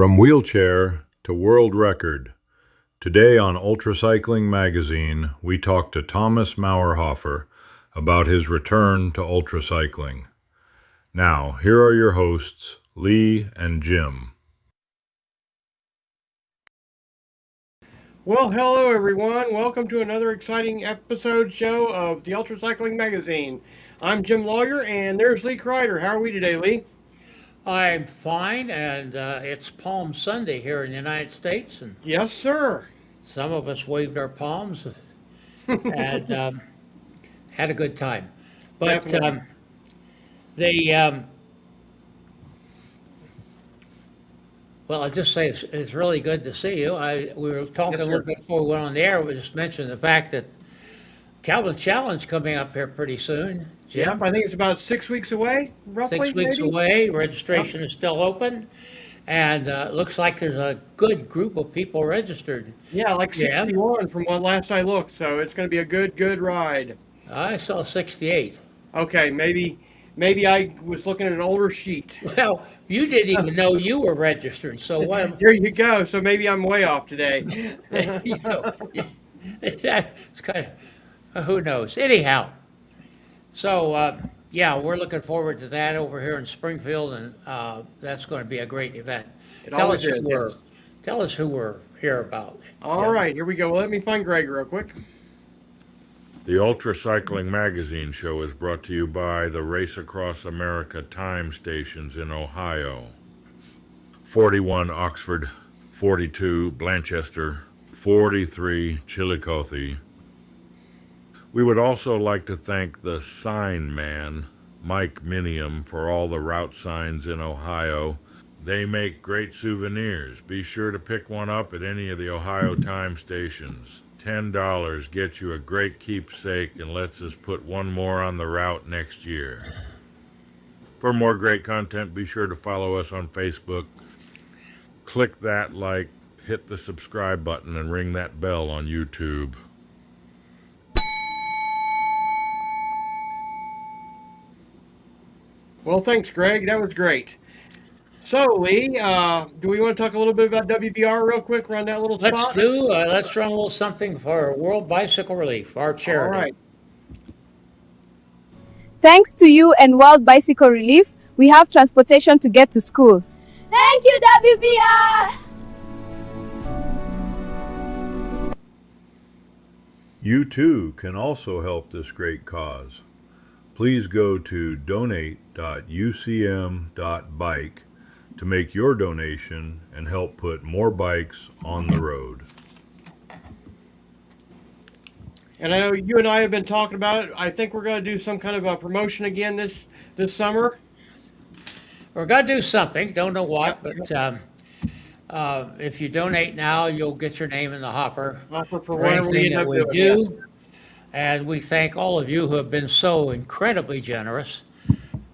From wheelchair to world record. Today on UltraCycling Magazine, we talk to Thomas Mauerhofer about his return to ultracycling. Now, here are your hosts, Lee and Jim. Well, hello everyone. Welcome to another exciting episode show of the UltraCycling Magazine. I'm Jim Lawyer, and there's Lee Kreider. How are we today, Lee? I'm fine, and it's Palm Sunday here in the United States, and Yes, sir. some of us waved our palms and had a good time. But Definitely. the well, I'll just say it's really good to see you. We were talking Yes, a little sir. bit before we went on the air. We just mentioned the fact that Calvin Challenge coming up here pretty soon, Yep, Jim. I think it's about 6 weeks away, roughly, 6 weeks maybe. away. Yep. Registration is still open, and looks like there's a good group of people registered. Yeah, like Jim, 61 from what last I looked, so it's going to be a good ride. I saw 68. Okay, maybe I was looking at an older sheet. Well, you didn't even know you were registered, so what, There you go. So maybe I'm way off today. you know, it's kind of, who knows? Anyhow, so, yeah, we're looking forward to that over here in Springfield, and that's going to be a great event. It Tell always us who is. we're, Yes. tell us who we're here about, All Jim. right, here we go. Well, let me find Greg real quick. The UltraCycling Magazine show is brought to you by the Race Across America time stations in Ohio. 41 Oxford, 42 Blanchester, 43 Chillicothe. We would also like to thank the sign man, Mike Minium, for all the route signs in Ohio. They make great souvenirs. Be sure to pick one up at any of the Ohio time stations. $10 gets you a great keepsake and lets us put one more on the route next year. For more great content, be sure to follow us on Facebook. Click that like, hit the subscribe button, and ring that bell on YouTube. Well, thanks, Greg. That was great. So, Lee, do we want to talk a little bit about WBR real quick? Run that little spot. Let's run a little something for World Bicycle Relief, our All charity. right. Thanks to you and World Bicycle Relief, we have transportation to get to school. Thank you, WBR! You too can also help this great cause. Please go to donate.ucm.bike to make your donation and help put more bikes on the road. And I know you and I have been talking about it. I think we're going to do some kind of a promotion again this summer. We're going to do something, don't know what, Yep. but if you donate now, you'll get your name in the hopper For for whatever we anything end that up we doing. Yes. do. And we thank all of you who have been so incredibly generous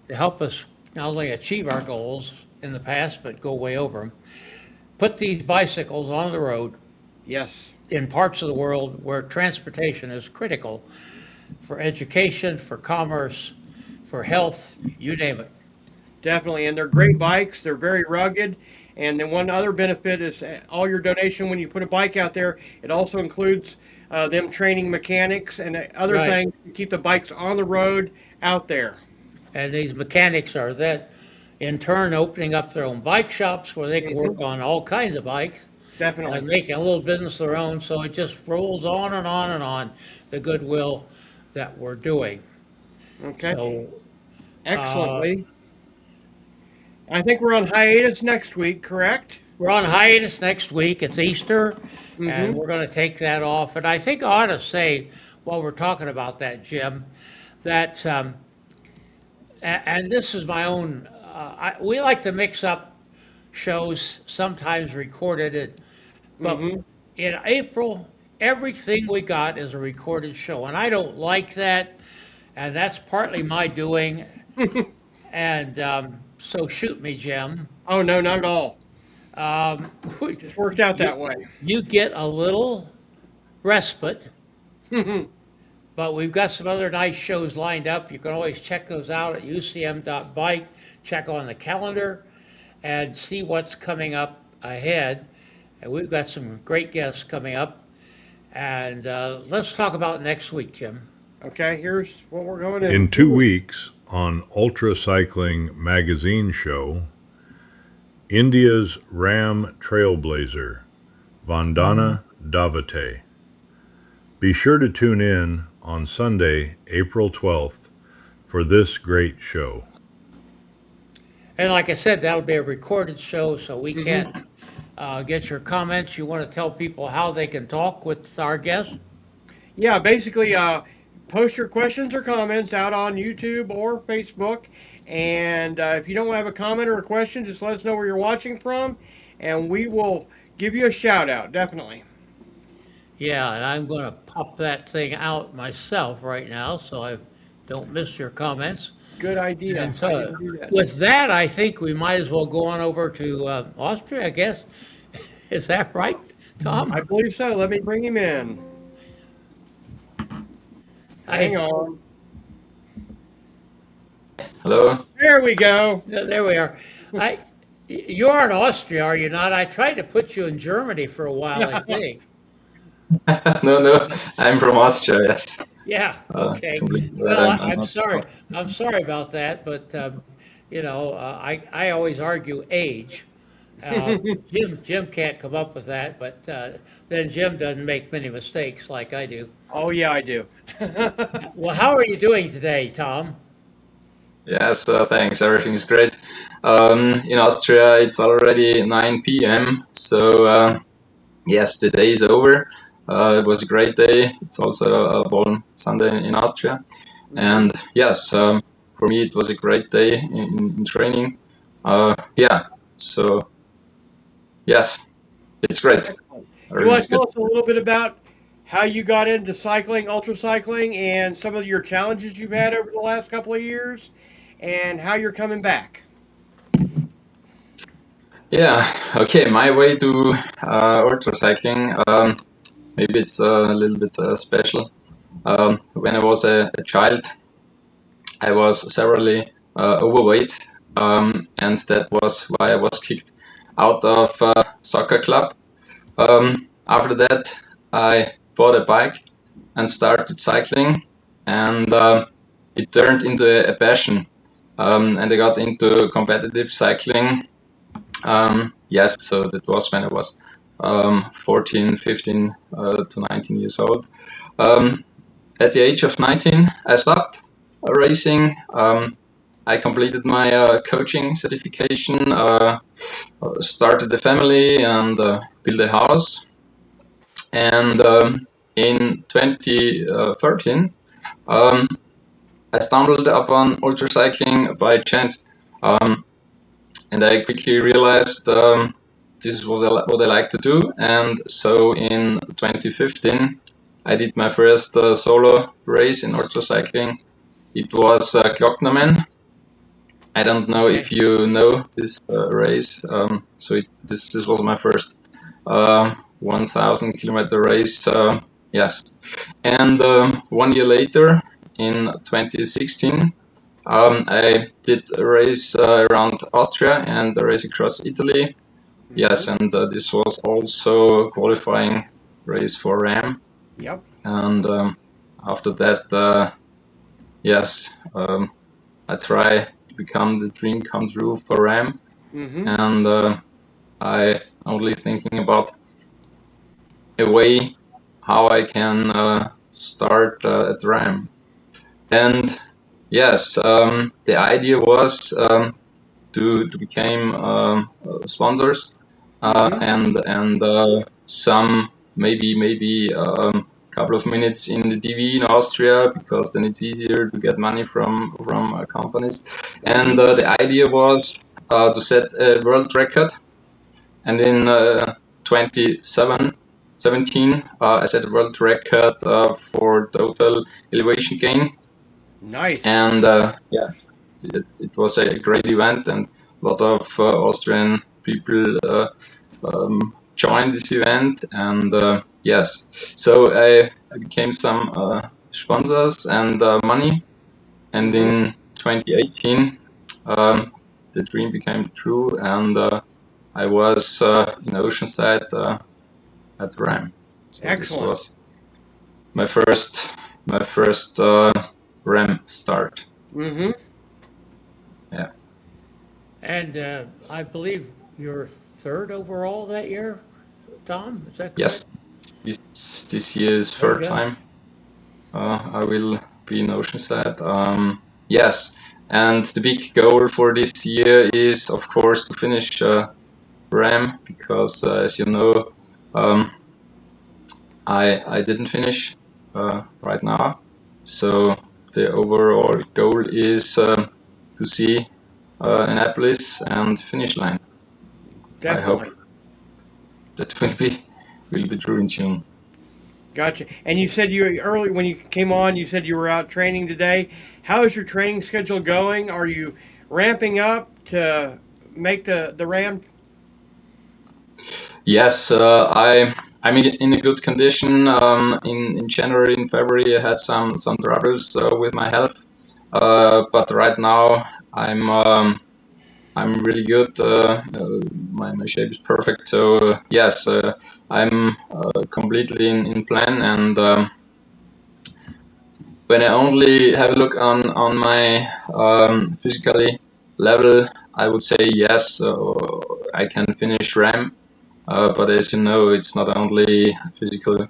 to help us not only achieve our goals in the past, but go way over them. Put these bicycles on the road Yes. in parts of the world where transportation is critical for education, for commerce, for health, you name it. Definitely. And they're great bikes. They're very rugged. And then one other benefit is all your donation when you put a bike out there, it also includes them training mechanics and other Right. things to keep the bikes on the road out there. And these mechanics are then, in turn, opening up their own bike shops where they can work on all kinds of bikes Definitely. and making a little business of their own. So it just rolls on and on and on, the goodwill that we're doing. Okay. So Excellently. I think we're on hiatus next week, correct? we're on hiatus next week. It's Easter, and Mm-hmm. we're going to take that off. And I think I ought to say, while we're talking about that, Jim, that, and this is my own, we like to mix up shows, sometimes recorded, but Mm-hmm. in April, everything we got is a recorded show. And I don't like that, and that's partly my doing. And so shoot me, Jim. Oh, no, not at all. We- Just worked out that way. You get a little respite, but we've got some other nice shows lined up. You can always check those out at ucm.bike, check on the calendar, and see what's coming up ahead, and we've got some great guests coming up. And let's talk about next week, Jim. Okay, here's what we're going In 2 weeks on UltraCycling Magazine show, India's Ram Trailblazer, Vandana Davate. Be sure to tune in on Sunday, April 12th, for this great show. And like I said, that'll be a recorded show, so we can't get your comments. You want to tell people how they can talk with our guests? Yeah, basically, post your questions or comments out on YouTube or Facebook. And if you don't have a comment or a question, just let us know where you're watching from, and we will give you a shout out, definitely. Yeah, and I'm going to pop that thing out myself right now, so I don't miss your comments. Good idea. And I so, didn't do that. with that, I think we might as well go on over to Austria, I guess. Is that right, Tom? I believe so. Let me bring him in. Hang on. Hello. There we go. There we are. You're in Austria, are you not? I tried to put you in Germany for a while, I think. No, I'm from Austria. Yes. Yeah. Okay. completely. Well, I'm not- sorry. I'm sorry about that, but I always argue age. Jim can't come up with that, but then Jim doesn't make many mistakes like I do. Oh, yeah, I do. Well, how are you doing today, Tom? Yes. Thanks. Everything is great. In Austria, it's already 9 p.m. So yes, the day is over. It was a great day. It's also a Palm Sunday in Austria, and yes, for me it was a great day in training. So yes, it's great. You Everything want is to tell good. us a little bit about how you got into cycling, ultracycling, and some of your challenges you've had over the last couple of years, and how you're coming back? Yeah. Okay. My way to ultracycling. Maybe it's a little bit special. When I was a child, I was severely overweight, and that was why I was kicked out of soccer club. After that, I bought a bike and started cycling, and it turned into a passion. And I got into competitive cycling. Yes, so that was when I was 14, 15 to 19 years old. At the age of 19, I stopped racing. I completed my coaching certification, started a family, and built a house. And in 2013, I stumbled upon ultracycling by chance, and I quickly realized this is what I like to do. And so in 2015, I did my first solo race in ultracycling. It was Glocknerman. I don't know if you know this race. This was my first 1,000 kilometer race. Yes, and 1 year later, in 2016, I did a race around Austria and a race across Italy. Yes, and this was also a qualifying race for RAM. Yep. And after that, yes, I try to become the dream come true for RAM. Mm-hmm. And I only thinking about a way how I can start at RAM. And yes, the idea was to become sponsors and some maybe couple of minutes in the TV in Austria, because then it's easier to get money from companies. And the idea was to set a world record. And in 2017, I set a world record for total elevation gain. Nice. And yes, it was a great event, and a lot of Austrian people joined this event. And yes, so I became some sponsors and money. And in 2018, the dream became true, and I was in Oceanside at RAM. So Excellent. this was my first RAM start. Mm-hmm. Yeah. And I believe you're third overall that year, Tom, is that correct? Yes. This year's There you third go. time I will be in Oceanside. Yes, and the big goal for this year is, of course, to finish RAM, because as you know, I didn't finish right now. So the overall goal is to see Annapolis and finish line. I hope Definitely. that will be true in June. Gotcha. And you said you early when you came on, you said you were out training today. How is your training schedule going? Are you ramping up to make the RAM? Yes, I'm in a good condition. In January and February, I had some troubles with my health, but right now I'm really good. My shape is perfect. So yes, I'm completely in plan. And when I only have a look on my physically level, I would say yes, I can finish RAM. But as you know, it's not only physical.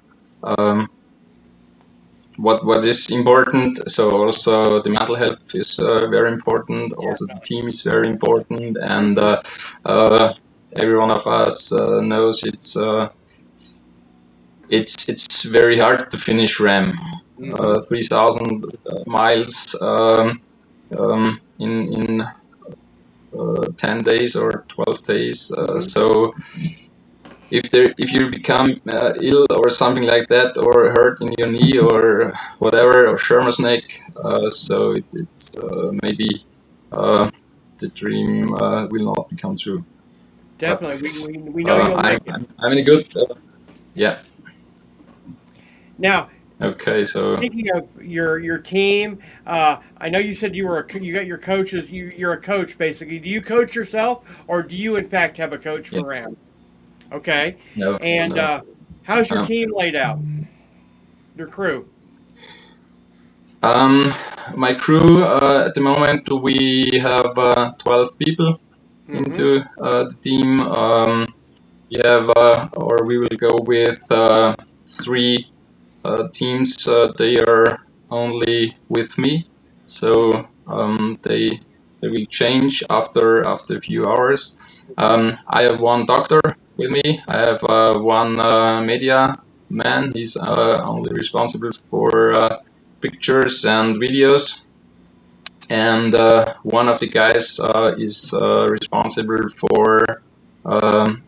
What is important. So also the mental health is very important. Also the team is very important, and every one of us knows it's very hard to finish RAM. 3,000 miles in 10 days or 12 days. So if you become ill or something like that, or hurt in your knee or whatever, or Sherman's neck, so it's maybe the dream will not become true. Definitely. We know you'll make it. I'm in a good yeah. Now, Okay, so speaking of your team, I know you said you got your coaches. You're a coach basically. Do you coach yourself, or do you in fact have a coach yeah, for RAM? Okay. no, And no. how's your Um, team laid out? Your crew? my crew at the moment, we have 12 people Mm-hmm. into the team. We have or we will go with three teams. They are only with me, so they will change after a few hours. I have one doctor with me. I have one media man. He's only responsible for pictures and videos, and one of the guys is responsible for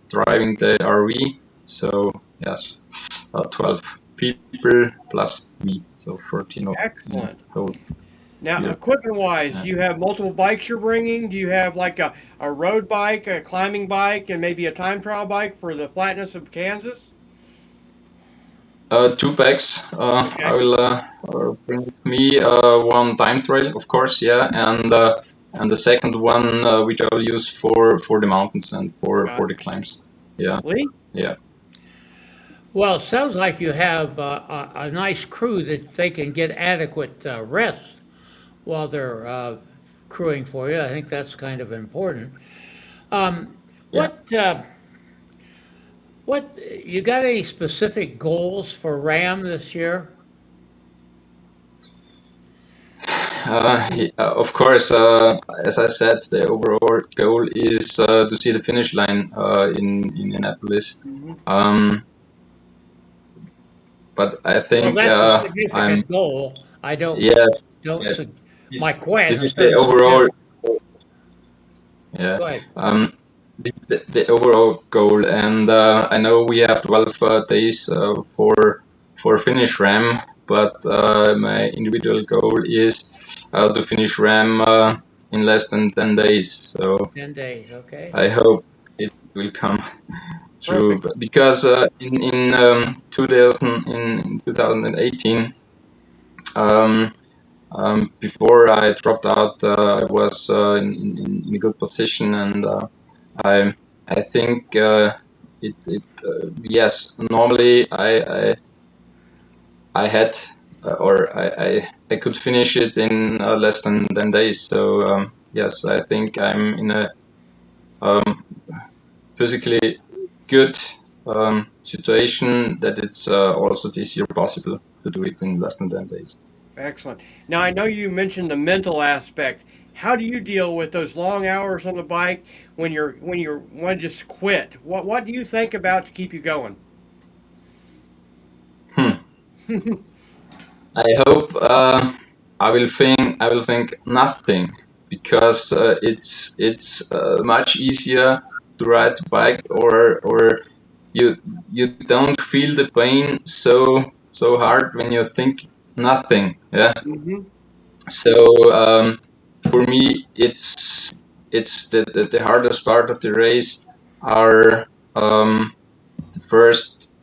driving the RV. So yes, 12 people plus me, so 14 in Excellent. whole. Now, Yeah. equipment-wise, do you have multiple bikes you're bringing? Do you have like a road bike, a climbing bike, and maybe a time trial bike for the flatness of Kansas? 2 bags. Okay. I will bring with me one time trail, of course, yeah, and the second one which I will use for the mountains and for the climbs. Yeah, Lee? yeah. Well, it sounds like you have a nice crew that they can get adequate rest while they're crewing for you. I think that's kind of important. Yeah. What you got any specific goals for RAM this year? Of course, as I said, the overall goal is to see the finish line in Annapolis. But I Well, think that's a I'm significant goal. I don't, yes. don't, Yeah, su- my this is question the overall. suggest, Yeah. go ahead. The overall goal, and I know we have 12 days for finish RAM, but my individual goal is to finish RAM in less than 10 days. So 10 days, okay? I hope it will come true. Perfect. Because in 2018, before I dropped out, I was in a good position, and I I think yes. Normally, I had or I could finish it in less than 10 days. So yes, I think I'm in a physically good situation that it's also this year possible to do it in less than 10 days. Excellent. Now, I know you mentioned the mental aspect. How do you deal with those long hours on the bike when you want to just quit? What do you think about to keep you going? I hope I will think nothing, because it's much easier to ride the bike, or you don't feel the pain so hard when you think nothing. Yeah. Hmm. So for me, it's the hardest part of the race are the first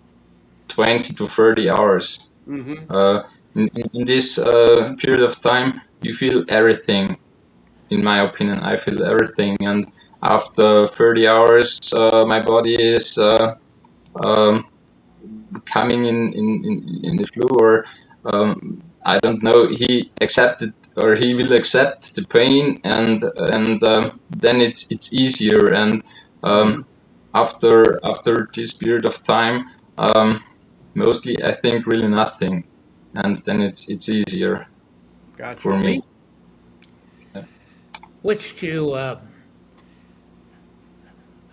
20 to 30 hours. Hmm. In this period of time, you feel everything. In my opinion, I feel everything, and after 30 hours, my body is um, coming in the flu, or I don't know. He accepted, or he will accept the pain, and then it's easier. And Hmm. after this period of time, mostly I think really nothing, and then it's easier Gotcha. for me. Which do you,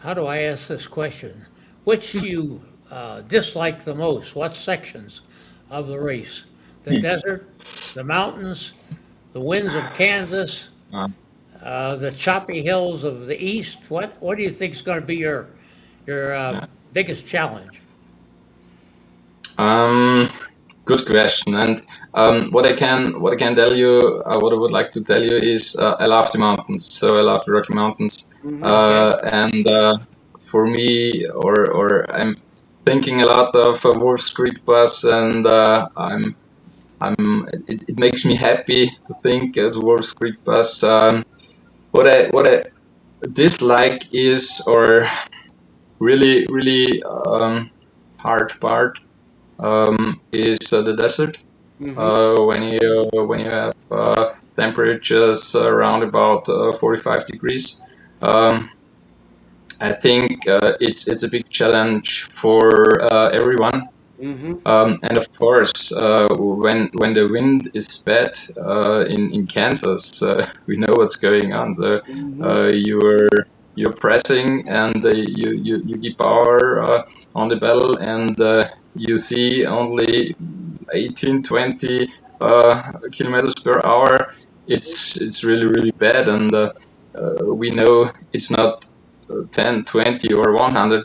how do I ask this question? Which do you dislike the most? What sections of the race? The desert, the mountains, the winds of Kansas, Uh, the choppy hills of the east? What do you think is going to be your yeah. biggest challenge? Um, Good question. And what I can tell you, what I would like to tell you is, I love the mountains. So I love the Rocky Mountains, Hmm. Okay. and for me, or I'm thinking a lot of Wolf's Creek Pass, and it makes me happy to think the Wolf's Creek Pass. What I dislike is, or really hard part, is the desert. Hmm. When you have temperatures around about 45 degrees. Um, I think it's a big challenge for everyone. Hmm. And of course, when the wind is bad in Kansas, we know what's going on. So Hmm. you're pressing, and you give power on the pedal, and you see only 18, 20 kilometers per hour. It's really bad, and we know it's not 10, 20, or 100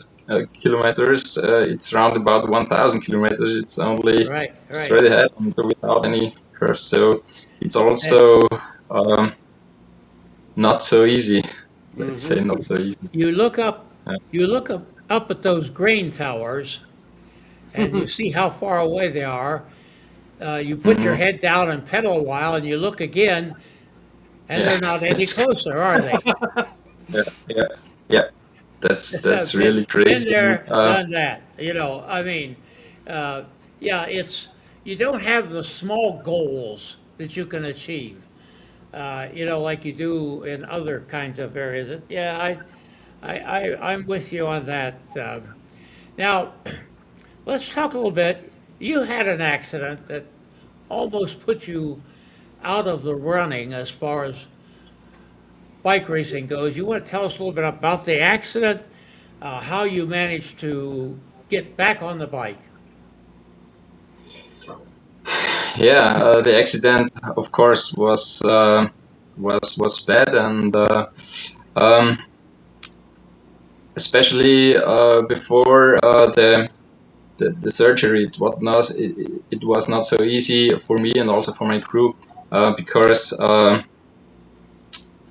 kilometers. It's around about 1,000 kilometers. It's only Right, right. straight ahead and without any curves. So it's And also um, not so easy. Let's Hmm. say not so easy. you look up, Uh, you look up at those grain towers, and you see how far away they are. You put your mhm. head down and pedal a while, and you look again, and Yeah, they're not any that's closer, are they? yeah, yeah, yeah. That's been really been crazy. there, done that. I mean, uh, yeah, it's you don't have the small goals that you can achieve. Like you do in other kinds of areas. Yeah, I'm with you on that. Now, let's talk a little bit. You had an accident that almost put you out of the running as far as bike racing goes. You want to tell us a little bit about the accident, how you managed to get back on the bike? Yeah, the accident, of course, was bad, and um, especially before the surgery, it was not so easy for me, and also for my crew, because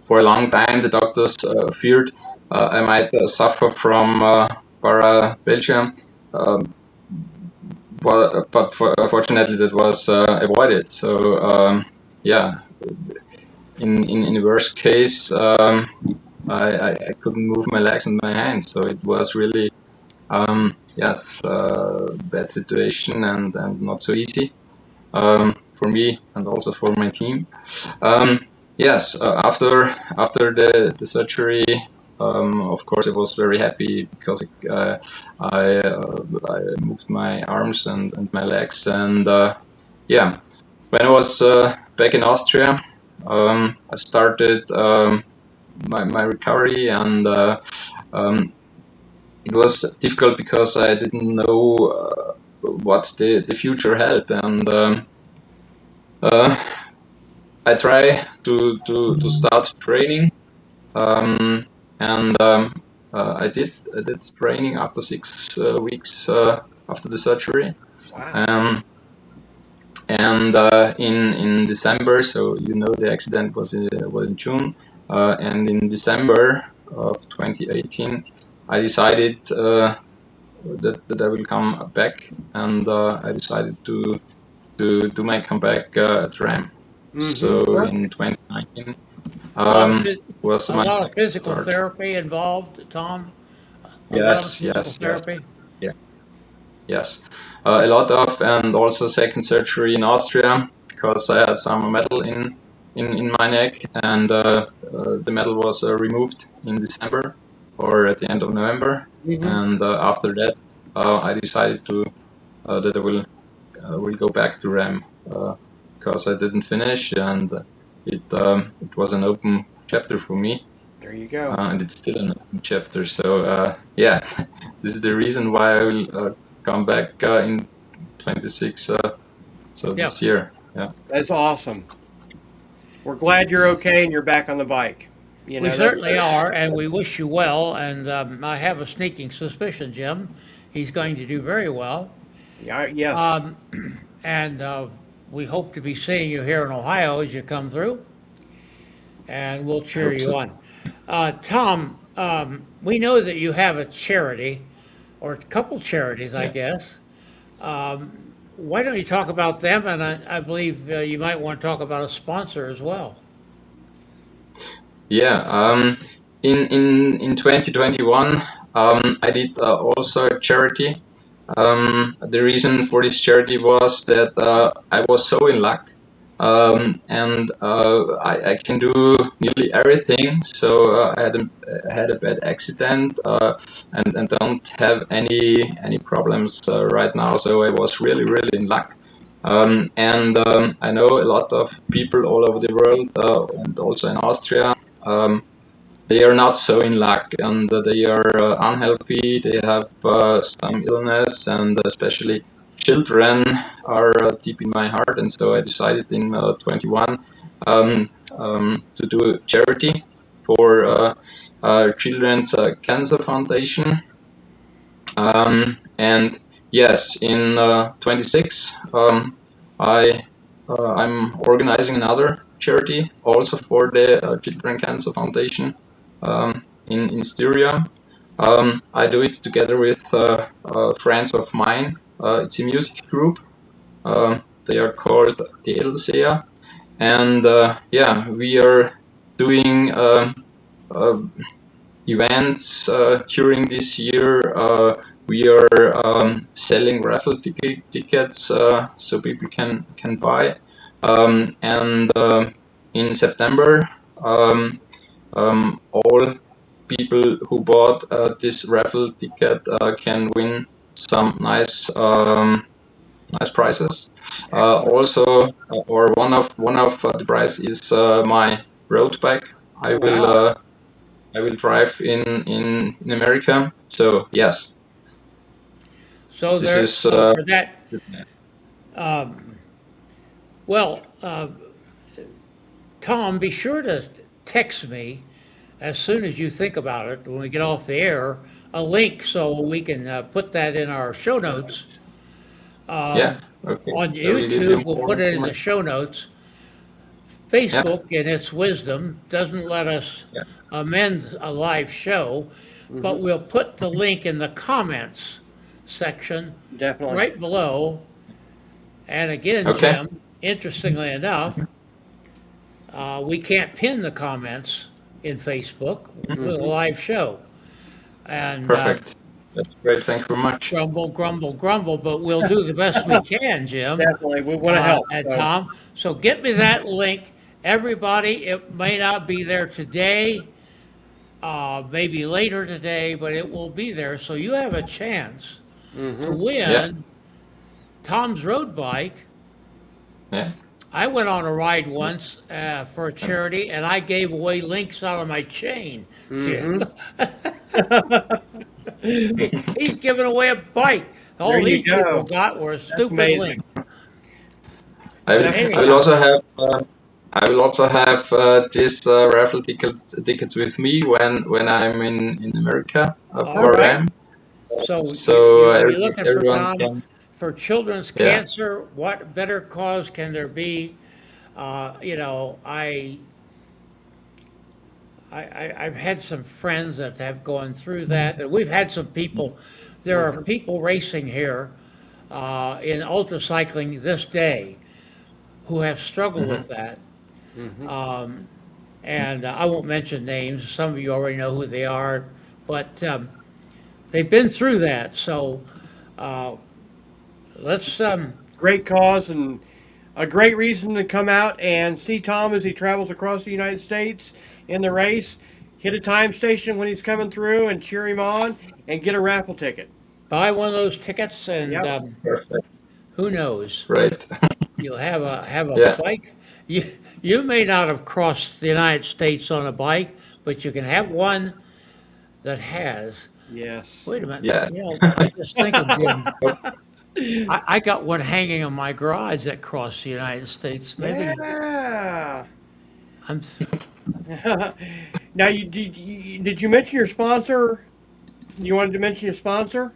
for a long time the doctors feared I might suffer from paraplegia. Um, but fortunately that was avoided. So yeah, in the worst case, I couldn't move my legs and my hands, so it was really yes, bad situation and not so easy for me and also for my team. Yes, after the surgery, of course I was very happy because I moved my arms and my legs, and yeah, when I was back in Austria, I started my recovery, and it was difficult because I didn't know what the future held, and I try to start training, and I did training after 6 weeks after the surgery. Wow. And in December, so you know the accident was in June, and in December of 2018, I decided that I will come back, and I decided to do my comeback at RAM. So in 2019 was A my lot of physical start. therapy involved, Tom? Yes, Physical yes, yes. therapy? Yeah, yes. A lot of, and also second surgery in Austria because I had some metal in my neck, and the metal was removed in December or at the end of November. And after that, I decided that I will go back to RAM because I didn't finish, and it was an open chapter for me. There you go. And it's still an open chapter. So yeah, this is the reason why I will come back in 26. So this year. Yeah. That's awesome. We're glad you're okay and you're back on the bike. You We know, certainly are, and we wish you well. And I have a sneaking suspicion, Jim, he's going to do very well. yes. And we hope to be seeing you here in Ohio as you come through, and we'll cheer Hope you so. on. Tom, we know that you have a charity, or a couple charities, I guess. Why don't you talk about them? And I believe you might want to talk about a sponsor as well. Yeah. In 2021, I did also a charity. The reason for this charity was that I was so in luck, and I can do nearly everything. So I had a bad accident, and don't have any problems right now. So I was really in luck. And I know a lot of people all over the world, and also in Austria. They are not so in luck, and they are unhealthy. They have some illness, and especially children are deep in my heart. And so I decided in 21 to do a charity for Children's Cancer Foundation. And yes, in 26, I'm organizing another charity also for the Children Cancer Foundation. In Styria. I do it together with friends of mine. It's a music group. They are called the Edelseer, and yeah, we are doing events during this year. We are selling raffle tickets so people can buy, and in September. All people who bought this raffle ticket can win some nice prizes. Also, or one of the prize is my road bike. I will drive in America. So yes. So This there, is, so for that, well, Tom, be sure to text me as soon as you think about it when we get off the air, a link so we can put that in our show notes. Yeah. Okay. On So we give you YouTube, we'll more put it in the information. show notes. Facebook, in its wisdom, doesn't let us Yeah. amend a live show, but we'll put the link in the comments section Definitely. right below. And again, Okay. Jim, interestingly enough, we can't pin the comments in Facebook with a live show. And Perfect. That's great. Thank you very much. grumble, grumble, grumble, but we'll do the best we can, Jim. Definitely, we want to help. And so. Tom, so get me that link. Everybody, it may not be there today, maybe later today, but it will be there. So you have a chance to win Yeah. Tom's road bike. Yeah. I went on a ride once for a charity, and I gave away links out of my chain. Jim. He's giving away a bike. All There you these people go. got were a stupid amazing. link. I will Anyhow. also have. I will also have this raffle tickets with me when I'm in America for right. them. So, So you're looking for everyone Tom can. for children's Yeah. cancer. What better cause can there be? I've had some friends that have gone through that, and we've had some people. There are people racing here in ultracycling this day who have struggled with that. And I won't mention names. Some of you already know who they are, but they've been through that. So let's. Great cause and a great reason to come out and see Tom as he travels across the United States in the race. Hit a time station when he's coming through and cheer him on and get a raffle ticket. Buy one of those tickets, and Yep. Perfect. who knows? Right. You'll have a Yeah. bike. You may not have crossed the United States on a bike, but you can have one that has. Yes. Wait a minute. Yeah. I just thinking, Jim. I got one hanging in my garage that crossed the United States. Maybe Yeah. I'm. Now, did you mention your sponsor? You wanted to mention your sponsor?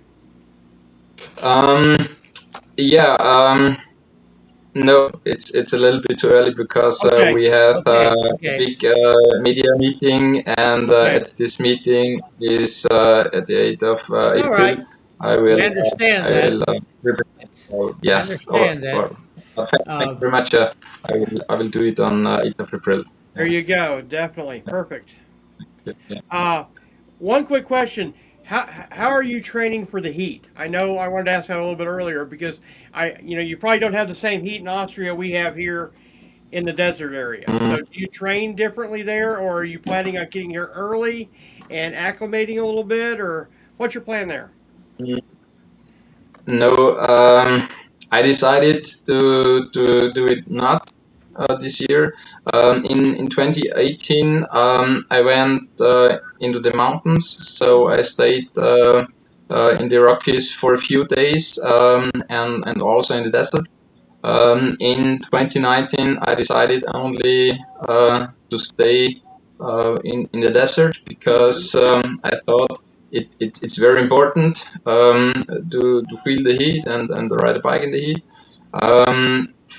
Yeah. No, it's a little bit too early because Okay. we have Okay. a big media meeting, and Okay. at this meeting is at the 8th of April. right. I will. We understand I that. will represent. Yes. understand that. Thank you very much. I will do it on 8th of April. There you go. Definitely. Perfect. Yeah. One quick question. How are you training for the heat? I know I wanted to ask that a little bit earlier because you probably don't have the same heat in Austria we have here in the desert area. So do you train differently there, or are you planning on getting here early and acclimating a little bit, or what's your plan there? No, I decided to do it not this year. In 2018, I went into the mountains, so I stayed in the Rockies for a few days, and also in the desert. In 2019, I decided only to stay in the desert because I thought it's very important to feel the heat and ride a bike in the heat.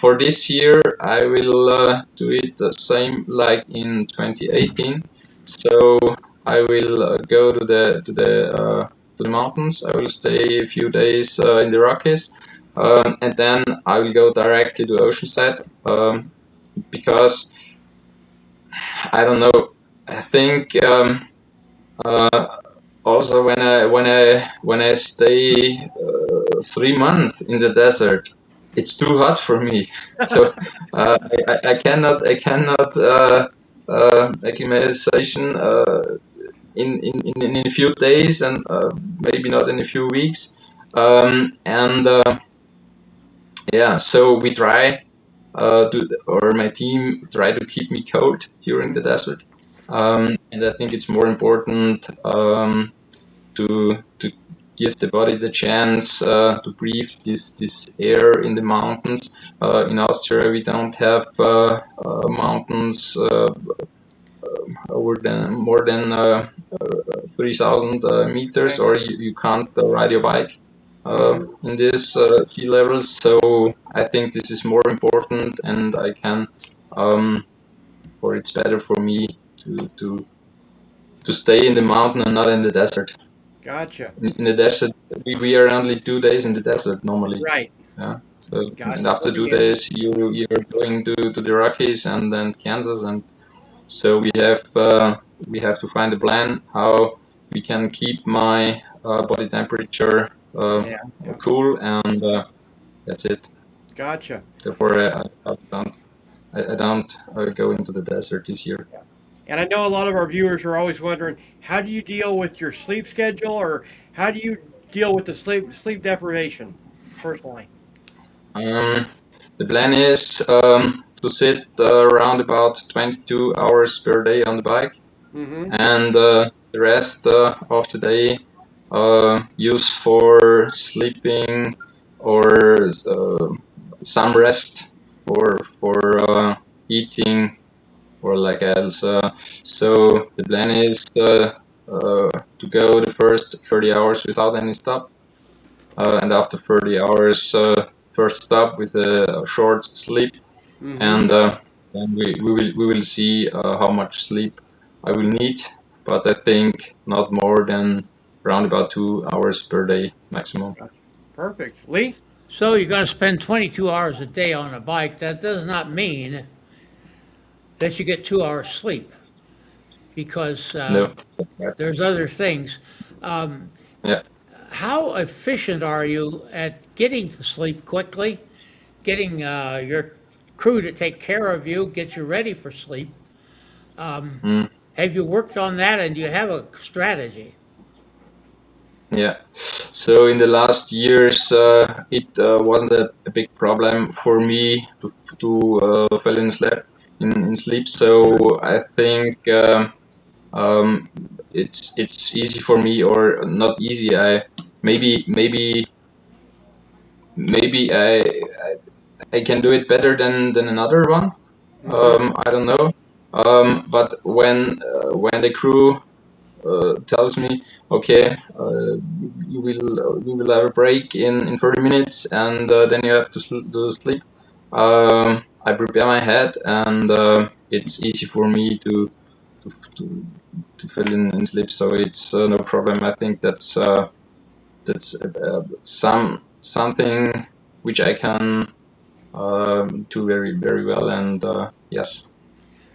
For this year, I will do it the same like in 2018. So I will go to the mountains. I will stay a few days in the Rockies, and then I will go directly to Oceanside because I don't know. I think also when I stay 3 months in the desert, it's too hot for me. So I cannot acclimatization in a few days, and maybe not in a few weeks. Yeah, so we try or my team try to keep me cold during the desert. And I think it's more important to give the body the chance to breathe this air in the mountains. In Austria, we don't have mountains more than 3,000 meters, or you can't ride your bike in this sea levels. So I think this is more important, and I can, or it's better for me to stay in the mountain and not in the desert. Gotcha. In the desert, we are only 2 days in the desert normally. Right. Yeah. So Gotcha. and after 2 days, you're going to the Rockies and then Kansas, and so we have we have to find a plan how we can keep my body temperature Yeah. cool, and that's it. Gotcha. Therefore, I don't go into the desert this year. And I know a lot of our viewers are always wondering, how do you deal with your sleep schedule, or how do you deal with the sleep deprivation personally? Um, the plan is to sit around about 22 hours per day on the bike, Mm-hmm. and the rest of the day use for sleeping or some rest for eating or like else. So the plan is to go the first 30 hours without any stop, and after 30 hours, first stop with a short sleep, Mm-hmm. and then we will see how much sleep I will need, but I think not more than around about 2 hours per day maximum. Perfect. Lee? So you're going to spend 22 hours a day on a bike. That does not mean that you get 2 hours sleep, because No. there's other things. Yeah. How efficient are you at getting to sleep quickly, getting your crew to take care of you, get you ready for sleep? Have you worked on that, and do you have a strategy? Yeah. So in the last years, it wasn't a big problem for me to fall in sleep. So I think it's easy for me, or not easy. Maybe I can do it better than another one. I don't know. But when the crew tells me, okay, you will have a break in 30 minutes, and then you have to do sleep. I prepare my head, and it's easy for me to, to fall in sleep. So it's no problem. I think that's something which I can do very well, and yes.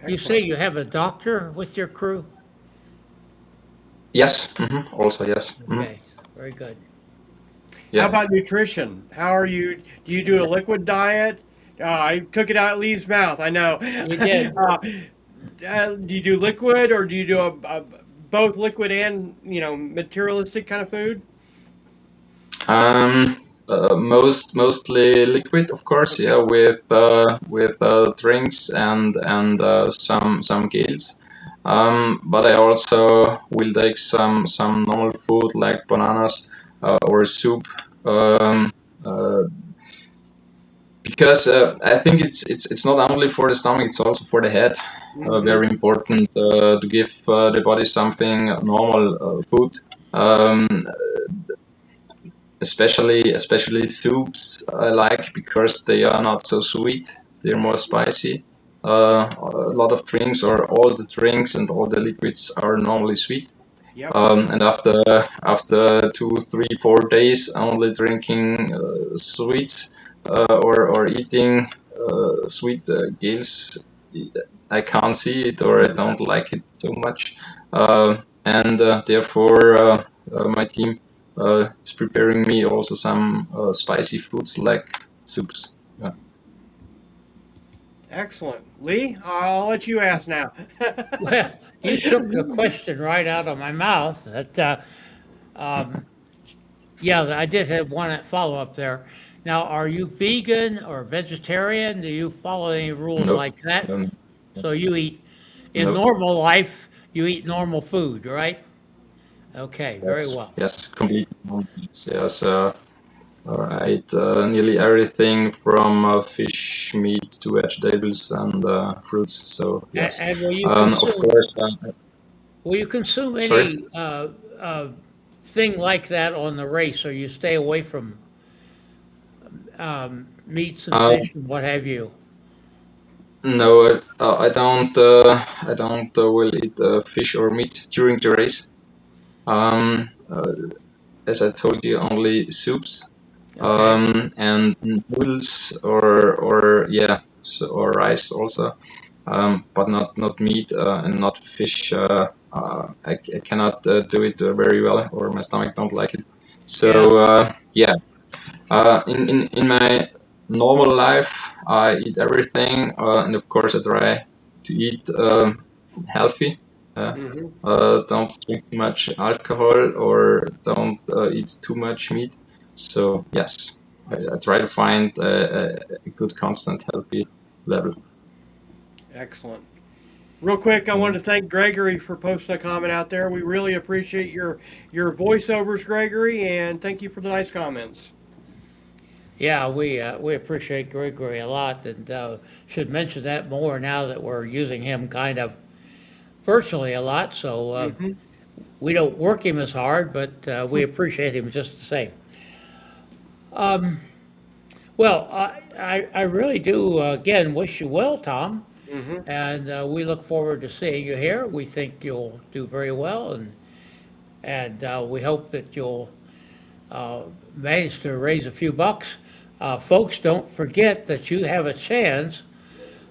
You say you have a doctor with your crew? Yes, also yes. Okay, very good. Yeah. How about nutrition? How are you? Do you do a liquid diet? I took it out of Lee's mouth. I know. You did. Do you do liquid, or do you do a both liquid and materialistic kind of food? Mostly liquid, of course. Yeah, with drinks and some gels. But I also will take some normal food like bananas or soup. Because I think it's not only for the stomach, it's also for the head. Very important to give the body something normal food. Especially soups I like, because they are not so sweet. They're more spicy. A lot of drinks, or all the drinks and all the liquids, are normally sweet. Yep. And after 2, 3, 4 days only drinking sweets or eating sweet gills, I can't see it, or I don't like it so much. And therefore my team is preparing me also some spicy foods like soups. Yeah. Excellent. Lee, I'll let you ask now. Well, you took the question right out of my mouth. That, yeah, I did have one follow-up there. Now, are you vegan or vegetarian? Do you follow any rules Nope. like that? No. So you eat, in Nope. normal life, you eat normal food, right? Okay, very Yes, well. yes, completely. Yes, I eat nearly everything from fish, meat to vegetables and fruits. So yes, And will you of consume, course. will you consume Sorry? any thing like that on the race, or you stay away from meats and fish and what have you? No, I don't. I don't will eat fish or meat during the race. Um, uh, as I told you, only soups. Okay. And noodles or yeah, or rice also. but not meat and not fish. I cannot do it very well, or my stomach don't like it. So yeah, in my normal life, I eat everything, and of course I try to eat healthy. Don't drink too much alcohol or don't eat too much meat. So yes, I try to find a good, constant, healthy level. Excellent. Real quick, I wanted to thank Gregory for posting a comment out there. We really appreciate your voiceovers, Gregory, and thank you for the nice comments. Yeah, we appreciate Gregory a lot, and should mention that more now that we're using him kind of virtually a lot. So we don't work him as hard, but we appreciate him just the same. Well, I really do again wish you well, Tom, and we look forward to seeing you here. We think you'll do very well, and we hope that you'll manage to raise a few bucks. Folks, don't forget that you have a chance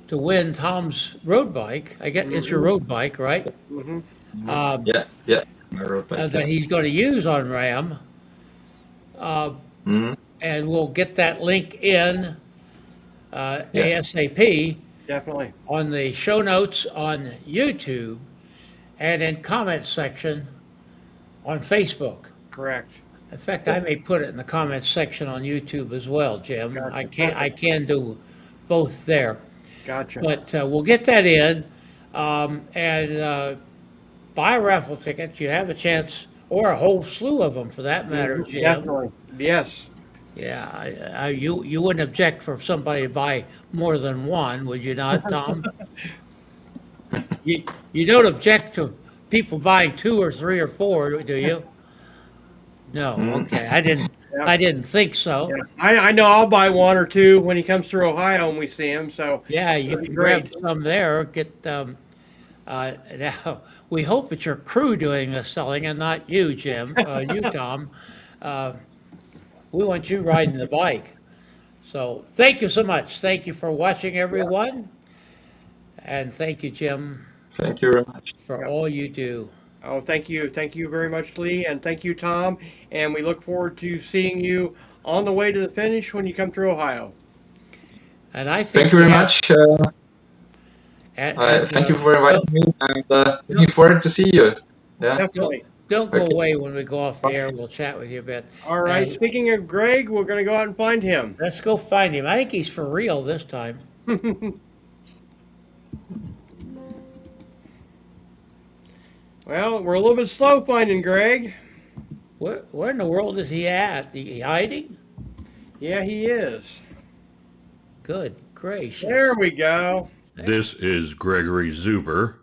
to win Tom's road bike. I get it's your road bike, right? Yeah, my road bike. That he's going to use on RAM, and we'll get that link in ASAP Definitely. on the show notes on YouTube and in comment section on Facebook. Correct. In fact, I may put it in the comments section on YouTube as well, Jim. Gotcha. I can do both there. Gotcha. But we'll get that in, and buy a raffle ticket. You have a chance, or a whole slew of them for that matter, Jim. Definitely. Yes. Yeah, you wouldn't object for somebody to buy more than one, would you not, Tom? You don't object to people buying 2 or 3 or 4, do you? No, okay. I didn't think so. Yeah. I know I'll buy 1 or 2 when he comes through Ohio when we see him. So Yeah, you that'd be can great. grab some there. Get now. We hope it's your crew doing the selling and not you, Jim. You, Tom. We want you riding the bike. So thank you so much. Thank you for watching, everyone, and thank you, Jim, Thank you very much. for all you do. Oh, thank you very much, Lee, and thank you, Tom. And we look forward to seeing you on the way to the finish when you come through Ohio. And I think Thank you very we have- much. and, Thank you for inviting me, and looking forward to see you. Yeah. Definitely. Don't go Okay. away when we go off the air. We'll chat with you a bit. All right. And Speaking of Greg, we're going to go out and find him. let's go find him. I think he's for real this time. Well, we're a little bit slow finding Greg. Where in the world is he at? He hiding? Yeah, he is. Good gracious. There we go. This is Gregory Zuber,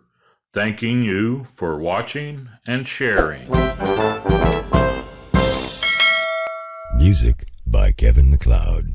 thanking you for watching and sharing. Music by Kevin MacLeod.